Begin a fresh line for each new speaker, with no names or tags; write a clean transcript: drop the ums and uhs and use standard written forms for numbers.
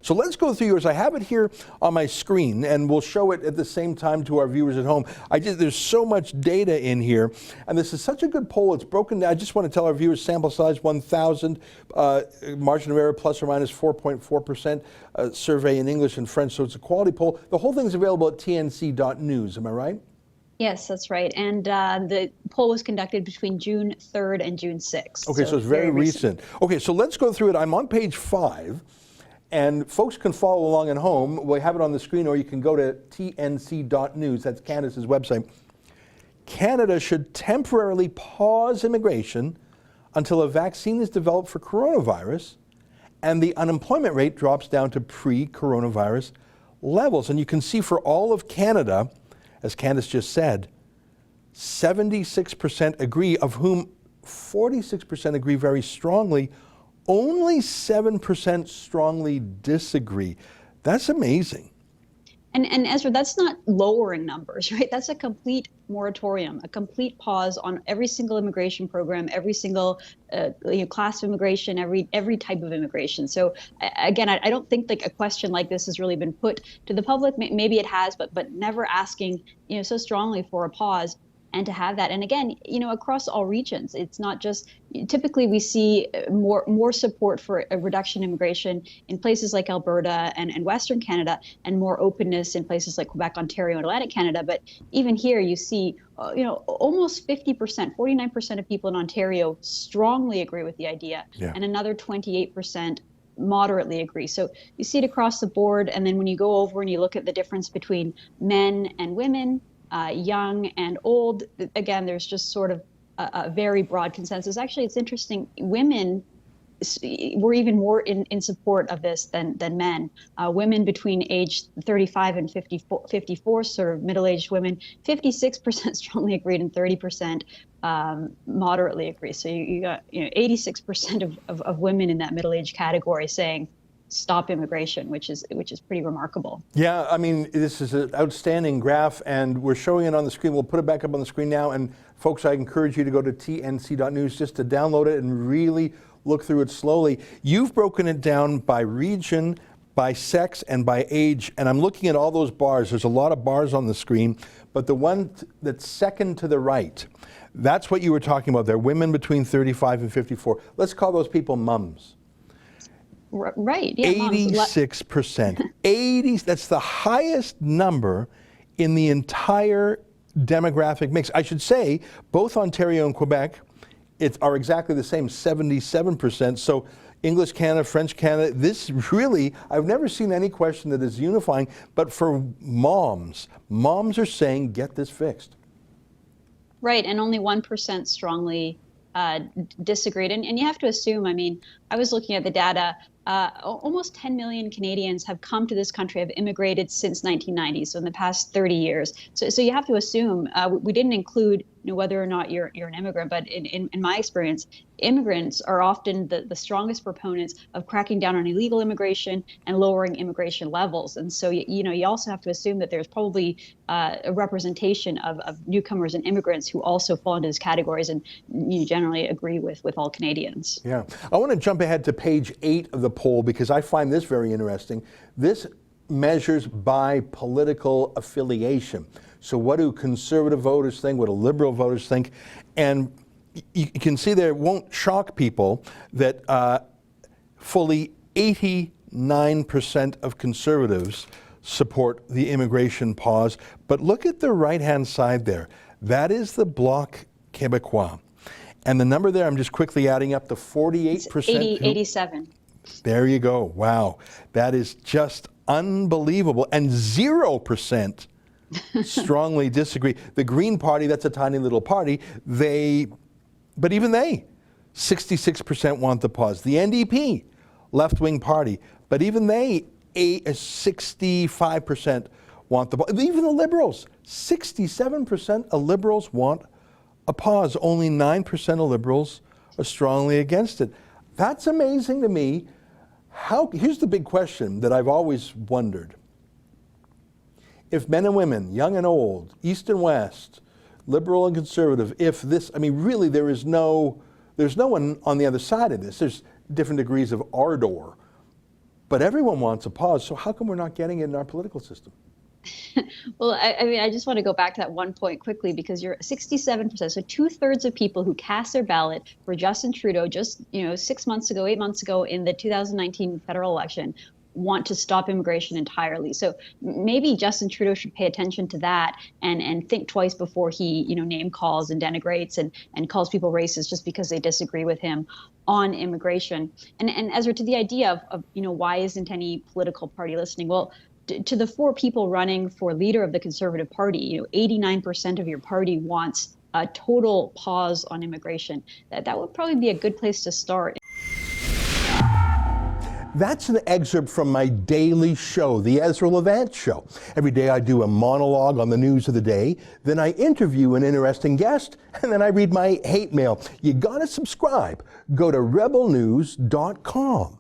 So let's go through yours. I have it here on my screen, and we'll show it at the same time to our viewers at home. There's so much data in here, and this is such a good poll. It's broken down. I just want to tell our viewers, sample size 1,000, margin of error plus or minus 4.4%, survey in English and French, so it's a quality poll. The whole thing's available at tnc.news, am I right?
Yes, that's right. And the poll was conducted between June 3rd and June 6th.
Okay, so it's very recent. Okay, so let's go through it. I'm on page 5, and folks can follow along at home. We have it on the screen, or you can go to tnc.news. That's Candice's website. Canada should temporarily pause immigration until a vaccine is developed for coronavirus and the unemployment rate drops down to pre-coronavirus levels. And you can see for all of Canada, as Candice just said, 76% agree, of whom 46% agree very strongly. Only 7% strongly disagree. That's amazing.
And Ezra, that's not lowering numbers, right? That's a complete moratorium, a complete pause on every single immigration program, every single class of immigration, every type of immigration. So again, I don't think like a question like this has really been put to the public. Maybe it has, but never asking so strongly for a pause. And to have that, and again, across all regions, it's not just, typically we see more support for a reduction in immigration in places like Alberta and Western Canada, and more openness in places like Quebec, Ontario, and Atlantic Canada. But even here, you see, almost 50%, 49% of people in Ontario strongly agree with the idea, and another 28% moderately agree. So you see it across the board. And then when you go over and you look at the difference between men and women, young and old, again, there's just sort of a very broad consensus. Actually, it's interesting. Women were even more in support of this than men. Women between age 35 and 54, sort of middle-aged women, 56% strongly agreed and 30% moderately agree. So you got 86% of women in that middle-aged category saying stop immigration, which is pretty remarkable.
Yeah, I mean, this is an outstanding graph, and we're showing it on the screen. We'll put it back up on the screen now. And folks, I encourage you to go to tnc.news just to download it and really look through it slowly. You've broken it down by region, by sex, and by age. And I'm looking at all those bars. There's a lot of bars on the screen, but the one that's second to the right, that's what you were talking about there, women between 35 and 54. Let's call those people mums.
Right. Yeah,
86%. 80. That's the highest number in the entire demographic mix. I should say both Ontario and Quebec are exactly the same, 77%. So English Canada, French Canada, this really, I've never seen any question that is unifying. But for moms are saying get this fixed.
Right, and only 1% strongly disagreed. And you have to assume, I mean, I was looking at the data, almost 10 million Canadians have come to this country, have immigrated since 1990, so in the past 30 years. So you have to assume, we didn't include whether or not you're an immigrant, but in my experience, immigrants are often the strongest proponents of cracking down on illegal immigration and lowering immigration levels. And so, you also have to assume that there's probably a representation of newcomers and immigrants who also fall into these categories and generally agree with all Canadians.
Yeah. I want to jump ahead to page 8 of the poll because I find this very interesting. This measures by political affiliation. So what do conservative voters think? What do liberal voters think? And you can see there, it won't shock people that fully 89% of conservatives support the immigration pause. But look at the right-hand side there. That is the Bloc Québécois. And the number there, I'm just quickly adding up, the 48%.
87.
There you go. Wow. That is just unbelievable. And 0% strongly disagree. The Green Party, that's a tiny little party, but even they, 66% want the pause. The NDP, left-wing party, but even they, 65% want the pause. Even the Liberals, 67% of Liberals want a pause. Only 9% of Liberals are strongly against it. That's amazing to me. Here's the big question that I've always wondered. If men and women, young and old, east and west, liberal and conservative, really there's no one on the other side of this. There's different degrees of ardor. But everyone wants a pause, so how come we're not getting it in our political system?
Well, I mean, I just want to go back to that one point quickly, because you're 67%, so 2/3 of people who cast their ballot for Justin Trudeau just 6 months ago, 8 months ago in the 2019 federal election want to stop immigration entirely. So maybe Justin Trudeau should pay attention to that and think twice before he name calls and denigrates and calls people racist just because they disagree with him on immigration. And Ezra, to the idea of why isn't any political party listening? Well, to the 4 people running for leader of the Conservative Party, 89% of your party wants a total pause on immigration. That would probably be a good place to start.
That's an excerpt from my daily show, the Ezra Levant Show. Every day I do a monologue on the news of the day, then I interview an interesting guest, and then I read my hate mail. You gotta subscribe. Go to rebelnews.com.